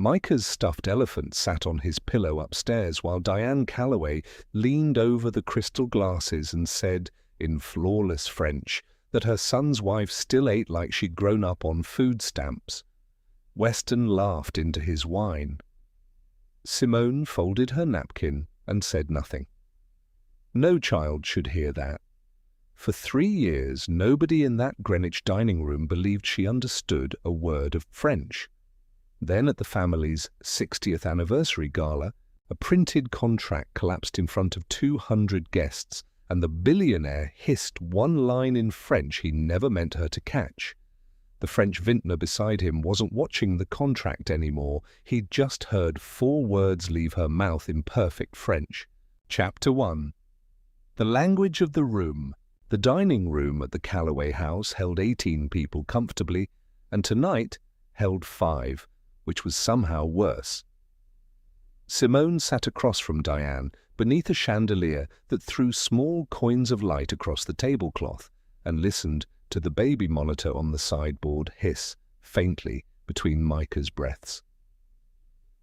Micah's stuffed elephant sat on his pillow upstairs while Diane Calloway leaned over the crystal glasses and said, in flawless French, that her son's wife still ate like she'd grown up on food stamps. Weston laughed into his wine. Simone folded her napkin and said nothing. No child should hear that. For 3 years, nobody in that Greenwich dining room believed she understood a word of French. Then at the family's 60th anniversary gala, a printed contract collapsed in front of 200 guests, and the billionaire hissed one line in French he never meant her to catch. The French vintner beside him wasn't watching the contract anymore. He'd just heard 4 words leave her mouth in perfect French. Chapter 1. The language of the room. The dining room at the Calloway house held 18 people comfortably, and tonight held 5, which was somehow worse. Simone sat across from Diane, beneath a chandelier that threw small coins of light across the tablecloth, and listened to the baby monitor on the sideboard hiss faintly between Micah's breaths.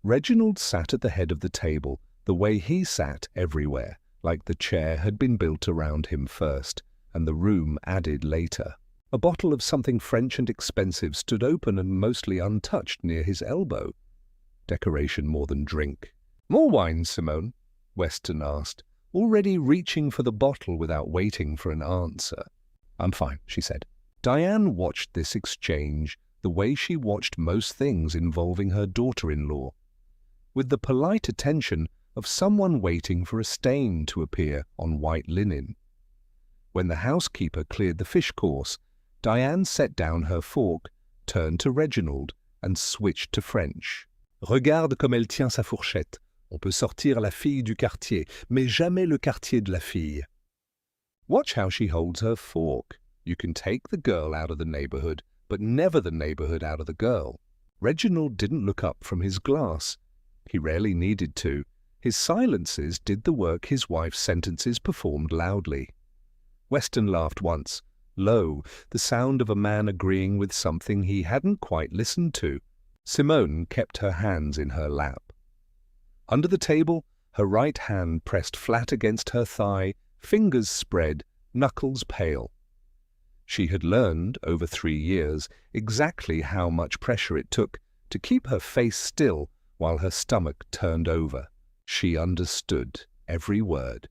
Reginald sat at the head of the table, the way he sat everywhere, like the chair had been built around him first, and the room added later. A bottle of something French and expensive stood open and mostly untouched near his elbow. Decoration more than drink. "More wine, Simone?" Weston asked, already reaching for the bottle without waiting for an answer. "I'm fine," she said. Diane watched this exchange the way she watched most things involving her daughter-in-law, with the polite attention of someone waiting for a stain to appear on white linen. When the housekeeper cleared the fish course, Diane set down her fork, turned to Reginald, and switched to French. "Regarde comme elle tient sa fourchette. On peut sortir la fille du quartier, mais jamais le quartier de la fille. Watch how she holds her fork. You can take the girl out of the neighborhood, but never the neighborhood out of the girl." Reginald didn't look up from his glass. He rarely needed to. His silences did the work his wife's sentences performed loudly. Weston laughed once, low, the sound of a man agreeing with something he hadn't quite listened to. Simone kept her hands in her lap. Under the table, her right hand pressed flat against her thigh, fingers spread, knuckles pale. She had learned, over 3 years, exactly how much pressure it took to keep her face still while her stomach turned over. She understood every word.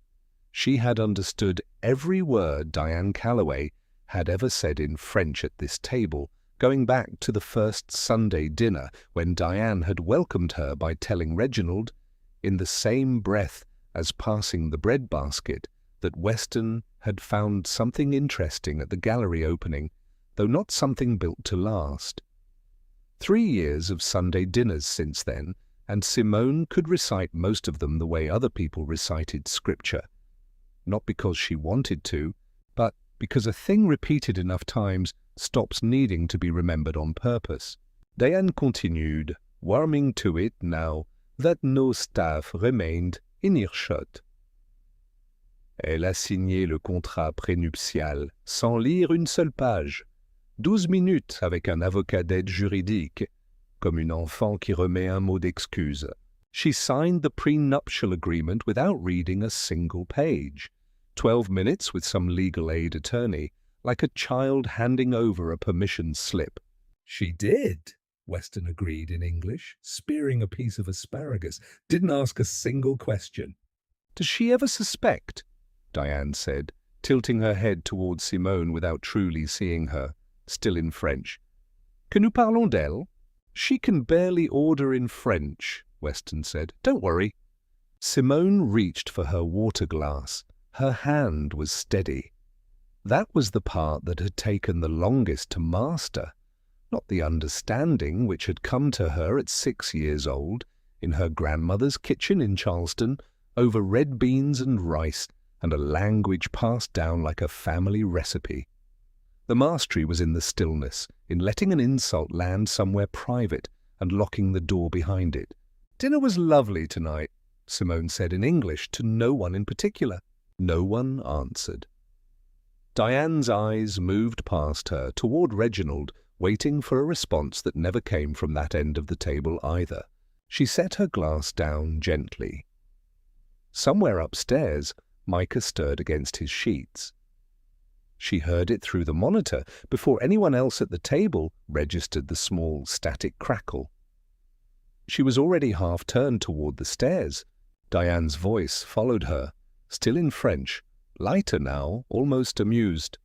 She had understood every word Diane Calloway had ever said in French at this table, going back to the first Sunday dinner when Diane had welcomed her by telling Reginald, in the same breath as passing the bread basket, that Weston had found something interesting at the gallery opening, though not something built to last. 3 years of Sunday dinners since then, and Simone could recite most of them the way other people recited scripture. Not because she wanted to, but because a thing repeated enough times stops needing to be remembered on purpose. Diane continued, warming to it now that no staff remained in earshot. Elle a signé le contrat prénuptial sans lire une seule page. 12 minutes avec un avocat d'aide juridique, comme une enfant qui remet un mot d'excuse. She signed the prenuptial agreement without reading a single page. 12 minutes with some legal aid attorney, like a child handing over a permission slip. "She did," Weston agreed in English, spearing a piece of asparagus. "Didn't ask a single question." "Does she ever suspect?" Diane said, tilting her head towards Simone without truly seeing her, still in French. "Que nous parlons d'elle?" "She can barely order in French," Weston said. "Don't worry." Simone reached for her water glass. Her hand was steady. That was the part that had taken the longest to master, not the understanding which had come to her at 6 years old, in her grandmother's kitchen in Charleston, over red beans and rice, and a language passed down like a family recipe. The mastery was in the stillness, in letting an insult land somewhere private and locking the door behind it. "Dinner was lovely tonight," Simone said in English to no one in particular. No one answered. Diane's eyes moved past her toward Reginald, waiting for a response that never came from that end of the table either. She set her glass down gently. Somewhere upstairs, Micah stirred against his sheets. She heard it through the monitor before anyone else at the table registered the small, static crackle. She was already half turned toward the stairs. Diane's voice followed her, still in French, lighter now, almost amused.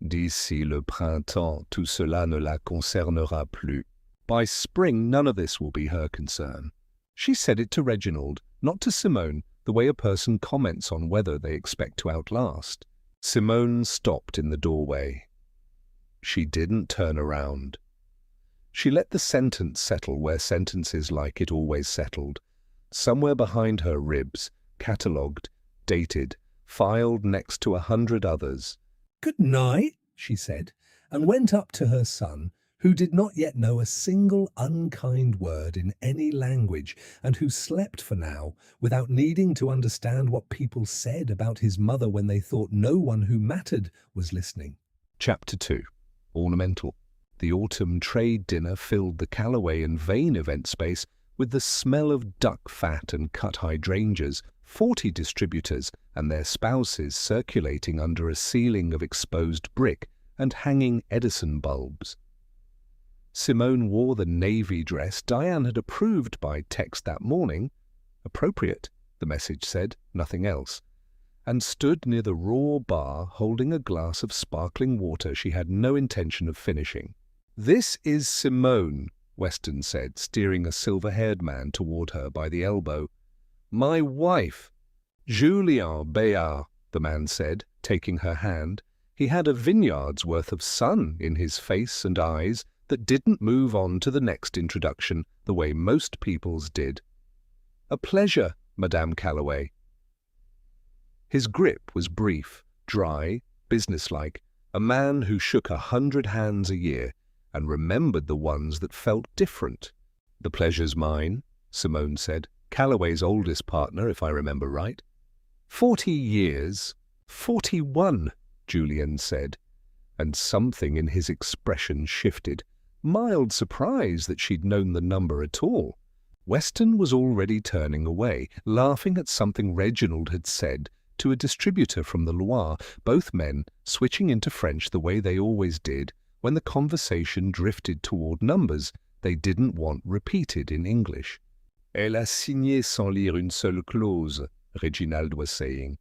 D'ici le printemps, tout cela ne la concernera plus. By spring, none of this will be her concern. She said it to Reginald, not to Simone, the way a person comments on whether they expect to outlast. Simone stopped in the doorway. She didn't turn around. She let the sentence settle where sentences like it always settled, somewhere behind her ribs, catalogued, dated, filed next to 100 others. "Good night," she said, and went up to her son, who did not yet know a single unkind word in any language, and who slept for now without needing to understand what people said about his mother when they thought no one who mattered was listening. Chapter 2. Ornamental. The autumn trade dinner filled the Callaway and Vane event space with the smell of duck fat and cut hydrangeas, 40 distributors and their spouses circulating under a ceiling of exposed brick and hanging Edison bulbs. Simone wore the navy dress Diane had approved by text that morning, appropriate, the message said, nothing else, and stood near the raw bar holding a glass of sparkling water she had no intention of finishing. "This is Simone," Weston said, steering a silver-haired man toward her by the elbow. "My wife." "Julien Bayard," the man said, taking her hand. He had a vineyard's worth of sun in his face and eyes that didn't move on to the next introduction the way most people's did. "A pleasure, Madame Callaway." His grip was brief, dry, businesslike, a man who shook 100 hands a year and remembered the ones that felt different. "The pleasure's mine," Simone said, Callaway's oldest partner, if I remember right. 40 years. 41, Julian said, and something in his expression shifted. Mild surprise that she'd known the number at all. Weston was already turning away, laughing at something Reginald had said to a distributor from the Loire, both men switching into French the way they always did when the conversation drifted toward numbers they didn't want repeated in English. "Elle a signé sans lire une seule clause," Reginald was saying.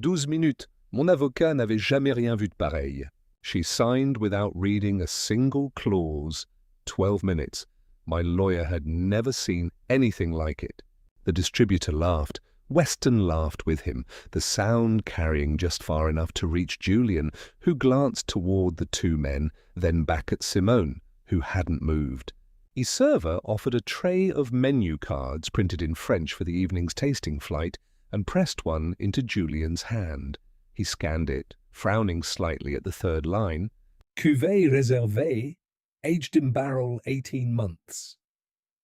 12 minutes. Mon avocat n'avait jamais rien vu de pareil. She signed without reading a single clause. 12 minutes. My lawyer had never seen anything like it. The distributor laughed. Weston laughed with him, the sound carrying just far enough to reach Julian, who glanced toward the two men, then back at Simone, who hadn't moved. A server offered a tray of menu cards printed in French for the evening's tasting flight and pressed one into Julian's hand. He scanned it, frowning slightly at the third line. "Cuvée réservée, aged in barrel 18 months,"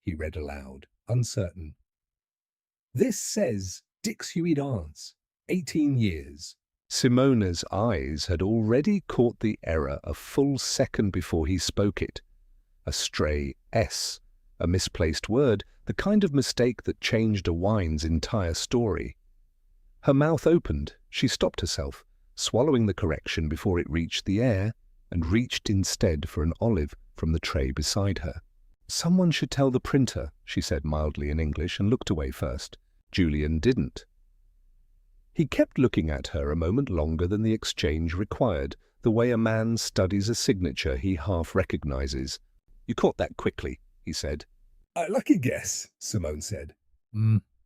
he read aloud, uncertain. "This says Dix-Huit-Ans, 18 years. Simona's eyes had already caught the error a full second before he spoke it. A stray S, a misplaced word, the kind of mistake that changed a wine's entire story. Her mouth opened. She stopped herself, swallowing the correction before it reached the air, and reached instead for an olive from the tray beside her. "Someone should tell the printer," she said mildly in English, and looked away first. Julian didn't. He kept looking at her a moment longer than the exchange required, the way a man studies a signature he half recognizes. "You caught that quickly," he said. "A lucky guess," Simone said.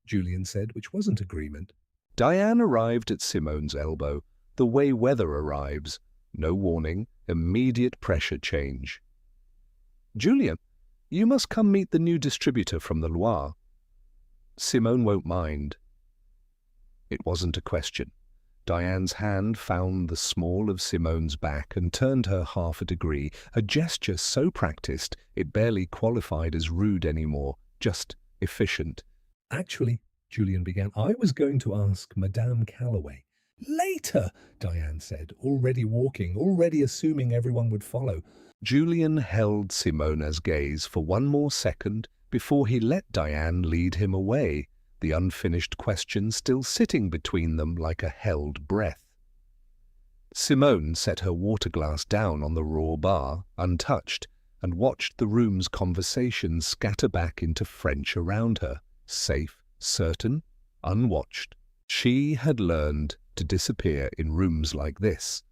Julian said, which wasn't agreement. Diane arrived at Simone's elbow, the way weather arrives. No warning, immediate pressure change. "Julian, you must come meet the new distributor from the Loire." "Simone won't mind." It wasn't a question. Diane's hand found the small of Simone's back and turned her half a degree, a gesture so practiced it barely qualified as rude anymore, just efficient. "Actually," Julian began, "I was going to ask Madame Callaway." "Later," Diane said, already walking, already assuming everyone would follow. Julian held Simona's gaze for one more second before he let Diane lead him away, the unfinished question still sitting between them like a held breath. Simone set her water glass down on the raw bar, untouched, and watched the room's conversation scatter back into French around her, safe, certain, unwatched. She had learned to disappear in rooms like this.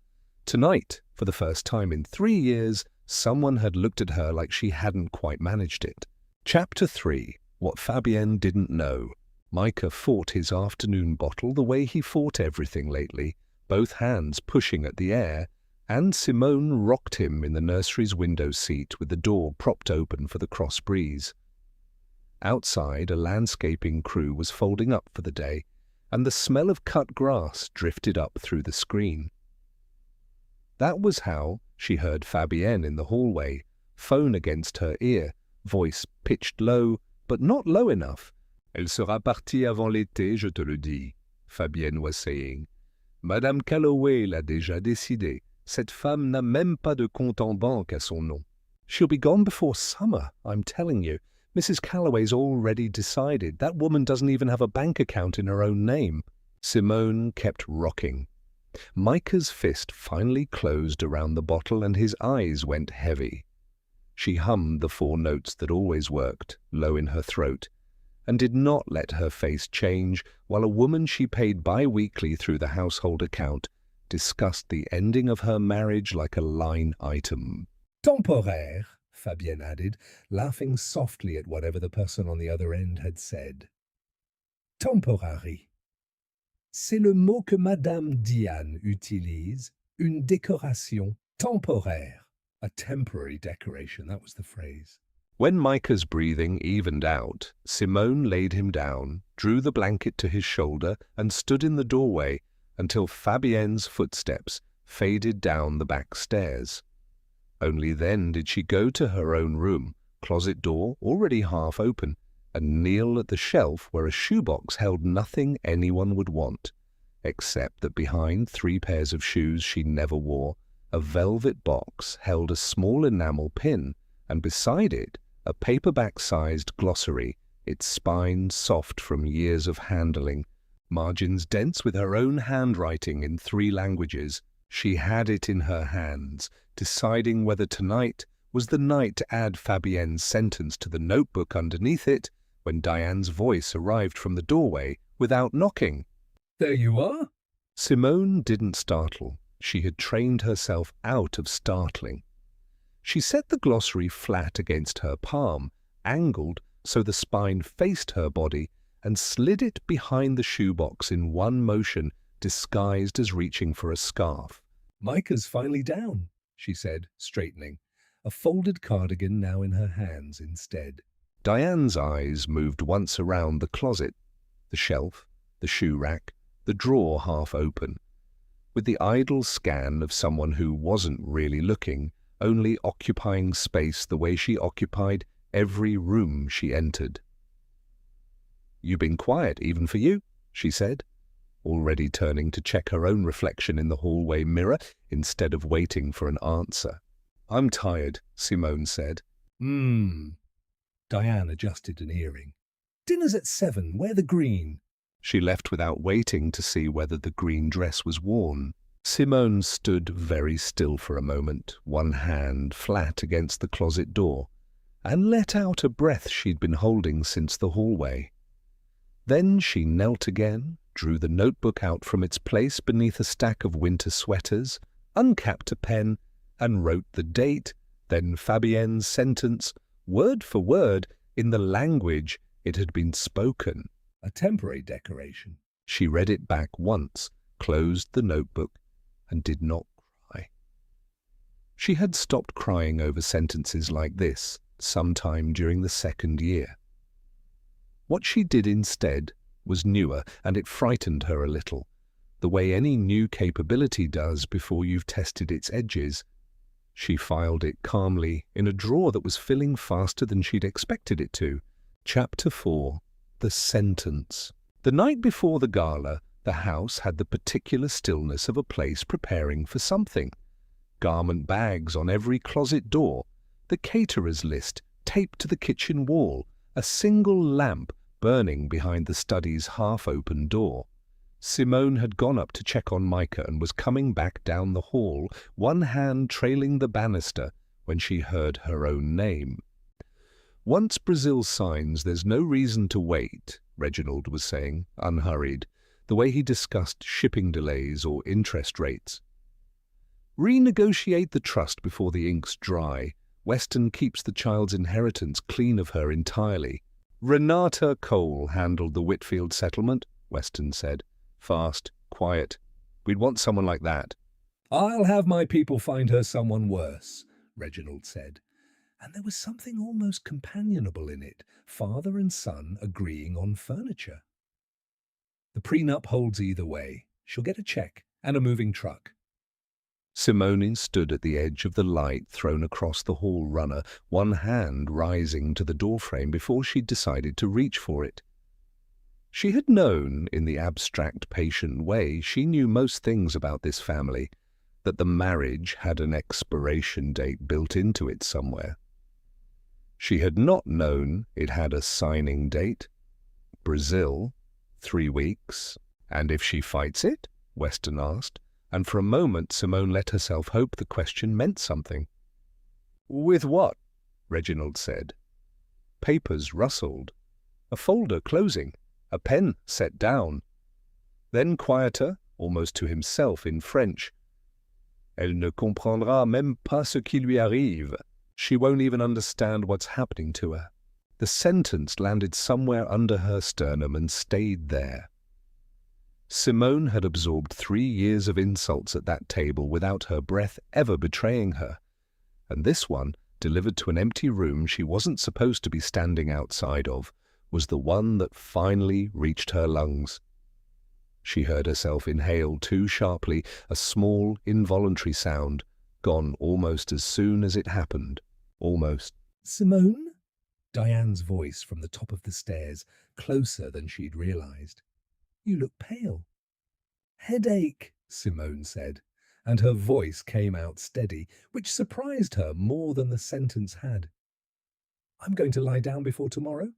Tonight, for the first time in 3 years, someone had looked at her like she hadn't quite managed it. Chapter 3. What Fabienne Didn't Know. Micah fought his afternoon bottle the way he fought everything lately, both hands pushing at the air, and Simone rocked him in the nursery's window seat with the door propped open for the cross breeze. Outside, a landscaping crew was folding up for the day, and the smell of cut grass drifted up through the screen. That was how she heard Fabienne in the hallway, phone against her ear, voice pitched low, but not low enough. Elle sera partie avant l'été, je te le dis, Fabienne was saying. Madame Calloway l'a déjà décidé. Cette femme n'a même pas de compte en banque à son nom. She'll be gone before summer, I'm telling you. Mrs. Calloway's already decided. That woman doesn't even have a bank account in her own name. Simone kept rocking. Micah's fist finally closed around the bottle and his eyes went heavy. She hummed the 4 notes that always worked, low in her throat, and did not let her face change while a woman she paid bi-weekly through the household account discussed the ending of her marriage like a line item. Temporaire, Fabienne added, laughing softly at whatever the person on the other end had said. Temporary. C'est le mot que Madame Diane utilise, une décoration temporaire. A temporary decoration, that was the phrase. When Micah's breathing evened out, Simone laid him down, drew the blanket to his shoulder, and stood in the doorway until Fabienne's footsteps faded down the back stairs. Only then did she go to her own room, closet door already half open, and kneel at the shelf where a shoebox held nothing anyone would want, except that behind 3 pairs of shoes she never wore, a velvet box held a small enamel pin, and beside it, a paperback-sized glossary, its spine soft from years of handling, margins dense with her own handwriting in 3 languages. She had it in her hands, deciding whether tonight was the night to add Fabienne's sentence to the notebook underneath it, when Diane's voice arrived from the doorway without knocking. There you are. Simone didn't startle. She had trained herself out of startling. She set the glossary flat against her palm, angled so the spine faced her body, and slid it behind the shoebox in one motion, disguised as reaching for a scarf. Micah's finally down, she said, straightening, a folded cardigan now in her hands instead. Diane's eyes moved once around the closet, the shelf, the shoe rack, the drawer half open, with the idle scan of someone who wasn't really looking, only occupying space the way she occupied every room she entered. "You've been quiet, even for you," she said, already turning to check her own reflection in the hallway mirror instead of waiting for an answer. "I'm tired," Simone said. Diane adjusted an earring. "Dinner's at 7. Wear the green." She left without waiting to see whether the green dress was worn. Simone stood very still for a moment, one hand flat against the closet door, and let out a breath she'd been holding since the hallway. Then she knelt again, drew the notebook out from its place beneath a stack of winter sweaters, uncapped a pen, and wrote the date, then Fabienne's sentence, word for word, in the language it had been spoken. A temporary decoration. She read it back once, closed the notebook, and did not cry. She had stopped crying over sentences like this sometime during the 2nd year. What she did instead was newer, and it frightened her a little, the way any new capability does before you've tested its edges. She filed it calmly in a drawer that was filling faster than she'd expected it to. Chapter 4. The Sentence. The night before the gala, the house had the particular stillness of a place preparing for something. Garment bags on every closet door, the caterer's list taped to the kitchen wall, a single lamp burning behind the study's half-open door. Simone had gone up to check on Micah and was coming back down the hall, one hand trailing the banister, when she heard her own name. "Once Brazil signs, there's no reason to wait," Reginald was saying, unhurried, the way he discussed shipping delays or interest rates. "Renegotiate the trust before the ink's dry. Weston keeps the child's inheritance clean of her entirely." "Renata Cole handled the Whitfield settlement," Weston said. "Fast, quiet. We'd want someone like that." "I'll have my people find her someone worse," Reginald said. And there was something almost companionable in it, father and son agreeing on furniture. "The prenup holds either way. She'll get a check and a moving truck." Simone stood at the edge of the light thrown across the hall runner, one hand rising to the doorframe before she decided to reach for it. She had known, in the abstract, patient way she knew most things about this family, that the marriage had an expiration date built into it somewhere. She had not known it had a signing date. Brazil, 3 weeks. "And if she fights it?" Weston asked, and for a moment Simone let herself hope the question meant something. "With what?" Reginald said. Papers rustled. A folder closing. A pen set down. Then quieter, almost to himself in French. "Elle ne comprendra même pas ce qui lui arrive." She won't even understand what's happening to her. The sentence landed somewhere under her sternum and stayed there. Simone had absorbed 3 years of insults at that table without her breath ever betraying her. And this one, delivered to an empty room she wasn't supposed to be standing outside of, was the one that finally reached her lungs. She heard herself inhale too sharply, a small, involuntary sound, gone almost as soon as it happened. Almost. "Simone?" Diane's voice from the top of the stairs, closer than she'd realized. "You look pale." "Headache," Simone said, and her voice came out steady, which surprised her more than the sentence had. "I'm going to lie down before tomorrow."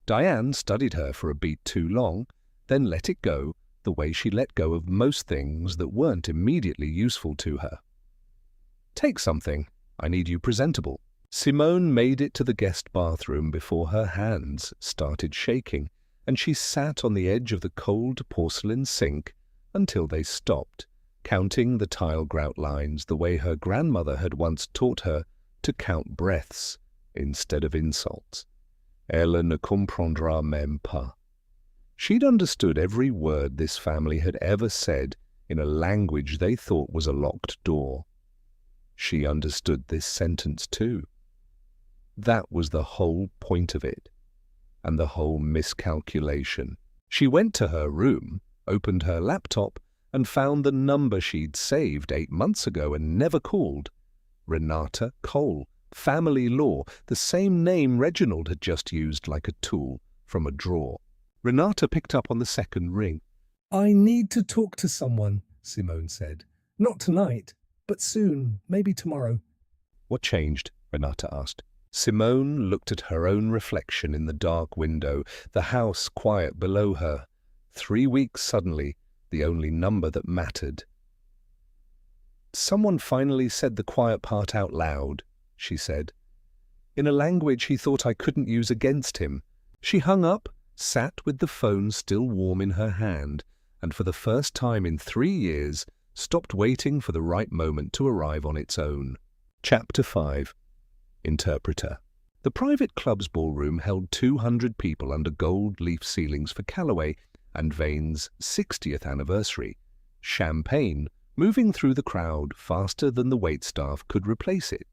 Diane studied her for a beat too long, then let it go the way she let go of most things that weren't immediately useful to her. "Take something. I need you presentable." Simone made it to the guest bathroom before her hands started shaking, and she sat on the edge of the cold porcelain sink until they stopped, counting the tile grout lines the way her grandmother had once taught her to count breaths instead of insults. Elle ne comprendra même pas. She'd understood every word this family had ever said in a language they thought was a locked door. She understood this sentence too. That was the whole point of it, and the whole miscalculation. She went to her room, opened her laptop, and found the number she'd saved 8 months ago and never called. Renata Cole, family law, the same name Reginald had just used like a tool from a drawer. Renata picked up on the second ring. "I need to talk to someone," Simone said. "Not tonight, but soon, maybe tomorrow." "What changed?" Renata asked. Simone looked at her own reflection in the dark window, the house quiet below her. 3 weeks suddenly, the only number that mattered. "Someone finally said the quiet part out loud," she said, in a language he thought I couldn't use against him. She hung up, sat with the phone still warm in her hand, and for the first time in 3 years, stopped waiting for the right moment to arrive on its own. Chapter 5. Interpreter. The private club's ballroom held 200 people under gold-leaf ceilings for Calloway and Vane's 60th anniversary. Champagne, moving through the crowd faster than the waitstaff could replace it.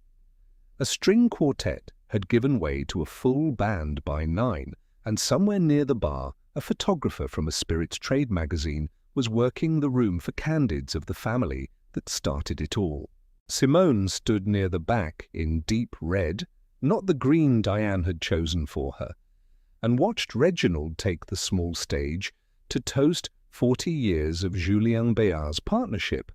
A string quartet had given way to a full band by 9, and somewhere near the bar, a photographer from a spirits trade magazine was working the room for candids of the family that started it all. Simone stood near the back in deep red, not the green Diane had chosen for her, and watched Reginald take the small stage to toast 40 years of Julien Béart's partnership,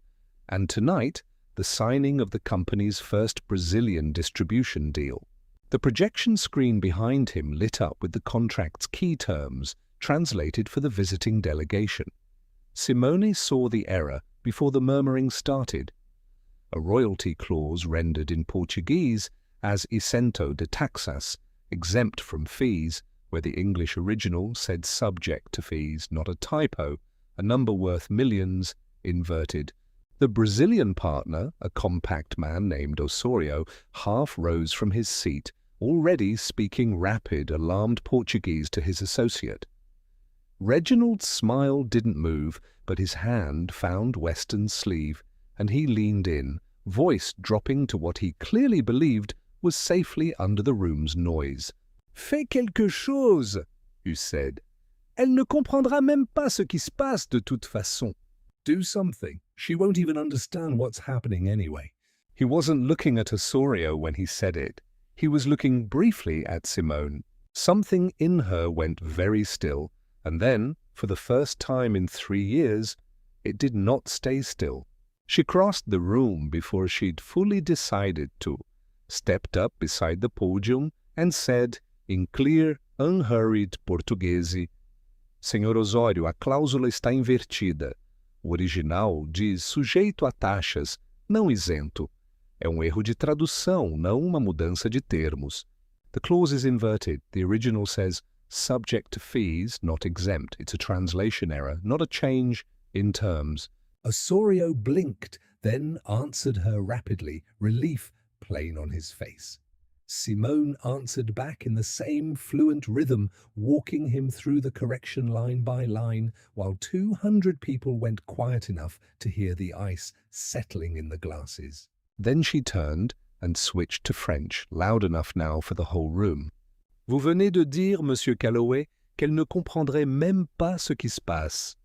and tonight the signing of the company's first Brazilian distribution deal. The projection screen behind him lit up with the contract's key terms, translated for the visiting delegation. Simone saw the error before the murmuring started. A royalty clause rendered in Portuguese as isento de taxas, exempt from fees, where the English original said subject to fees, not a typo, a number worth millions, inverted. The Brazilian partner, a compact man named Osorio, half rose from his seat, already speaking rapid, alarmed Portuguese to his associate. Reginald's smile didn't move, but his hand found Weston's sleeve, and he leaned in, voice dropping to what he clearly believed was safely under the room's noise. "Fais quelque chose," he said. "Elle ne comprendra même pas ce qui se passe de toute façon." Do something. She won't even understand what's happening anyway. He wasn't looking at Osorio when he said it. He was looking briefly at Simone. Something in her went very still, and then, for the first time in 3 years, it did not stay still. She crossed the room before she'd fully decided to, stepped up beside the podium, and said, in clear, unhurried Portuguese, "Senhor Osório, a cláusula está invertida. O original diz sujeito a taxas, não isento. É erro de tradução, não uma mudança de termos. The clause is inverted. The original says subject to fees, not exempt. It's a translation error, not a change in terms." Osorio blinked, then answered her rapidly, relief plain on his face. Simone answered back in the same fluent rhythm, walking him through the correction line by line, while 200 people went quiet enough to hear the ice settling in the glasses. Then she turned and switched to French, loud enough now for the whole room. "Vous venez de dire, Monsieur Calloway, qu'elle ne comprendrait même pas ce qui se passe."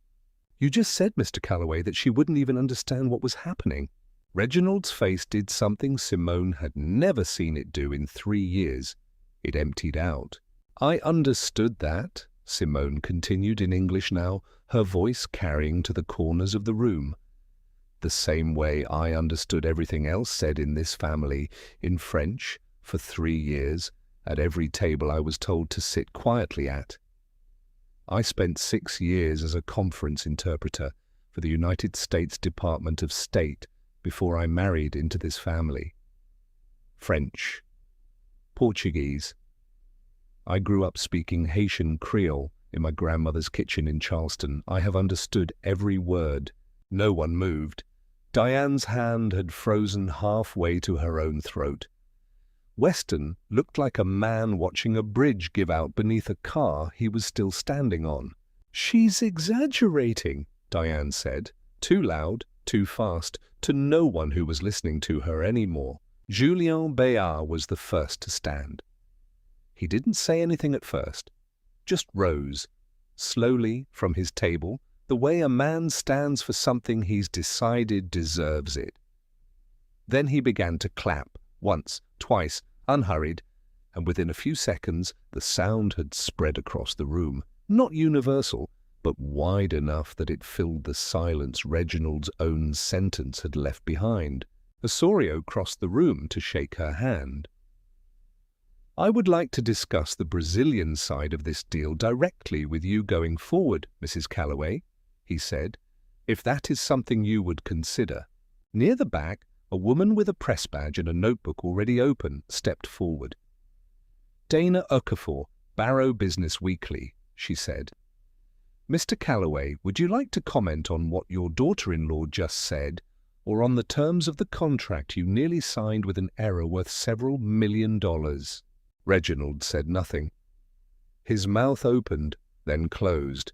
"You just said, Mr. Calloway, that she wouldn't even understand what was happening." Reginald's face did something Simone had never seen it do in 3 years. It emptied out. "I understood that," Simone continued in English now, her voice carrying to the corners of the room. "The same way I understood everything else said in this family, in French, for 3 years, at every table I was told to sit quietly at. I spent 6 years as a conference interpreter for the United States Department of State before I married into this family. French, Portuguese. I grew up speaking Haitian Creole in my grandmother's kitchen in Charleston. I have understood every word." No one moved. Diane's hand had frozen halfway to her own throat. Weston looked like a man watching a bridge give out beneath a car he was still standing on. "She's exaggerating," Diane said, too loud, too fast, to no one who was listening to her anymore. Julien Bayard was the first to stand. He didn't say anything at first, just rose, slowly from his table, the way a man stands for something he's decided deserves it. Then he began to clap, once, twice, unhurried, and within a few seconds the sound had spread across the room, not universal, but wide enough that it filled the silence Reginald's own sentence had left behind. Osorio crossed the room to shake her hand. "I would like to discuss the Brazilian side of this deal directly with you going forward, Mrs. Calloway," he said, "if that is something you would consider." Near the back, a woman with a press badge and a notebook already open stepped forward. "Dana Okafor, Barrow Business Weekly," she said. "Mr. Calloway, would you like to comment on what your daughter-in-law just said, or on the terms of the contract you nearly signed with an error worth several $1 million? Reginald said nothing. His mouth opened, then closed.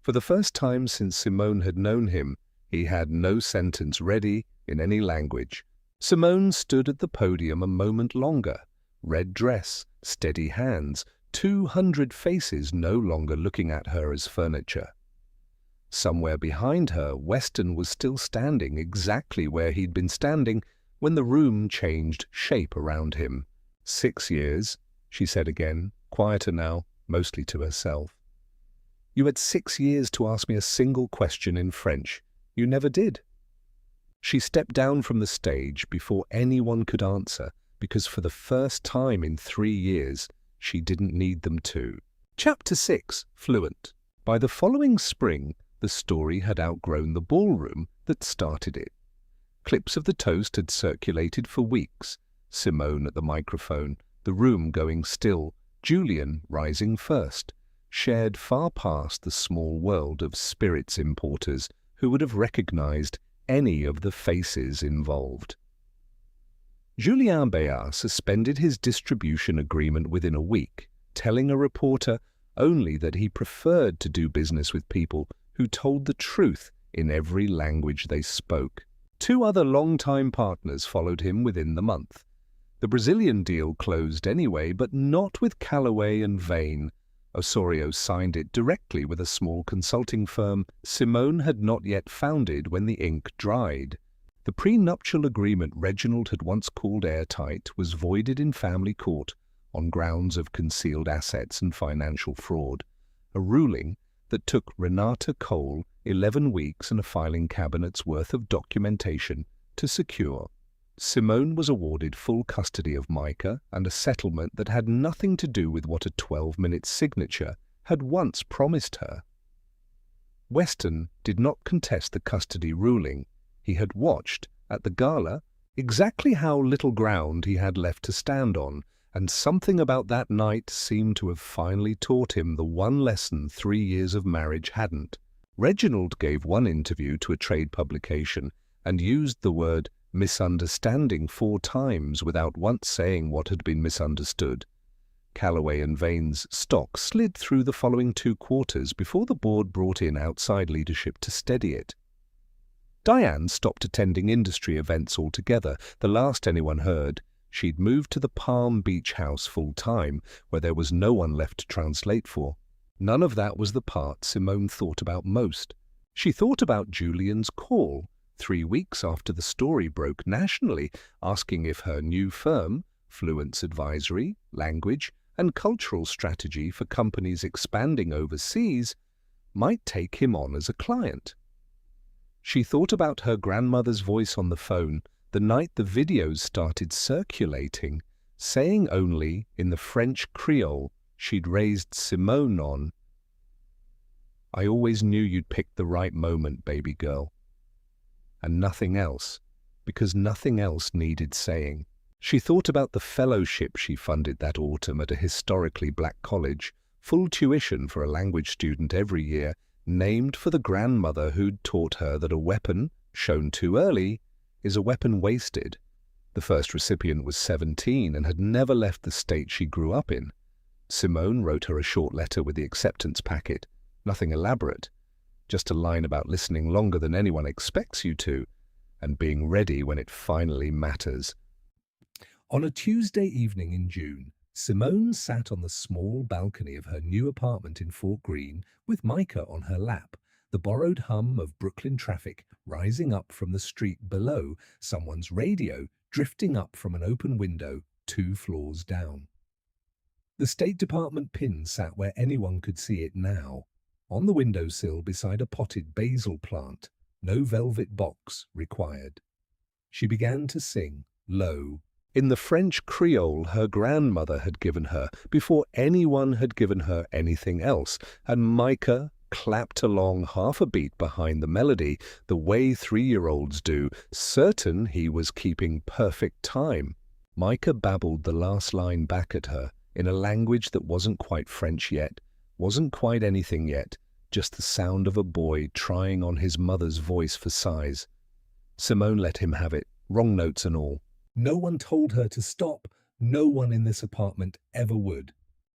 For the first time since Simone had known him, he had no sentence ready in any language. Simone stood at the podium a moment longer, red dress, steady hands, 200 faces no longer looking at her as furniture. Somewhere behind her, Weston was still standing exactly where he'd been standing when the room changed shape around him. 6 years, she said again, quieter now, mostly to herself. "You had 6 years to ask me a single question in French. You never did." She stepped down from the stage before anyone could answer, because for the first time in 3 years, she didn't need them to. Chapter 6. Fluent. By the following spring, the story had outgrown the ballroom that started it. Clips of the toast had circulated for weeks. Simone at the microphone, the room going still, Julian rising first, shared far past the small world of spirits importers who would have recognized any of the faces involved. Julien Bayard suspended his distribution agreement within a week, telling a reporter only that he preferred to do business with people who told the truth in every language they spoke. 2 other long-time partners followed him within the month. The Brazilian deal closed anyway, but not with Callaway and Vane. Osorio signed it directly with a small consulting firm Simone had not yet founded when the ink dried. The prenuptial agreement Reginald had once called airtight was voided in family court on grounds of concealed assets and financial fraud, a ruling that took Renata Cole 11 weeks and a filing cabinet's worth of documentation to secure. Simone was awarded full custody of Micah and a settlement that had nothing to do with what a 12-minute signature had once promised her. Weston did not contest the custody ruling. He had watched, at the gala, exactly how little ground he had left to stand on, and something about that night seemed to have finally taught him the one lesson 3 years of marriage hadn't. Reginald gave one interview to a trade publication and used the word misunderstanding 4 times without once saying what had been misunderstood. Callaway and Vane's stock slid through the following 2 quarters before the board brought in outside leadership to steady it. Diane stopped attending industry events altogether. The last anyone heard, she'd moved to the Palm Beach house full-time, where there was no one left to translate for. None of that was the part Simone thought about most. She thought about Julian's call 3 weeks after the story broke nationally, asking if her new firm, Fluent's advisory, language, and cultural strategy for companies expanding overseas, might take him on as a client. She thought about her grandmother's voice on the phone the night the videos started circulating, saying only in the French Creole she'd raised Simone on, "I always knew you'd pick the right moment, baby girl." And nothing else, because nothing else needed saying. She thought about the fellowship she funded that autumn at a historically black college, full tuition for a language student every year, named for the grandmother who'd taught her that a weapon, shown too early, is a weapon wasted. The first recipient was 17 and had never left the state she grew up in. Simone wrote her a short letter with the acceptance packet, nothing elaborate, just a line about listening longer than anyone expects you to, and being ready when it finally matters. On a Tuesday evening in June, Simone sat on the small balcony of her new apartment in Fort Greene with Micah on her lap, the borrowed hum of Brooklyn traffic rising up from the street below, someone's radio drifting up from an open window 2 floors down. The State Department pin sat where anyone could see it now, on the windowsill beside a potted basil plant, no velvet box required. She began to sing, low, in the French Creole her grandmother had given her before anyone had given her anything else, and Micah clapped along half a beat behind the melody, the way 3-year-olds do, certain he was keeping perfect time. Micah babbled the last line back at her, in a language that wasn't quite French yet, wasn't quite anything yet, just the sound of a boy trying on his mother's voice for size. Simone let him have it, wrong notes and all. No one told her to stop. No one in this apartment ever would.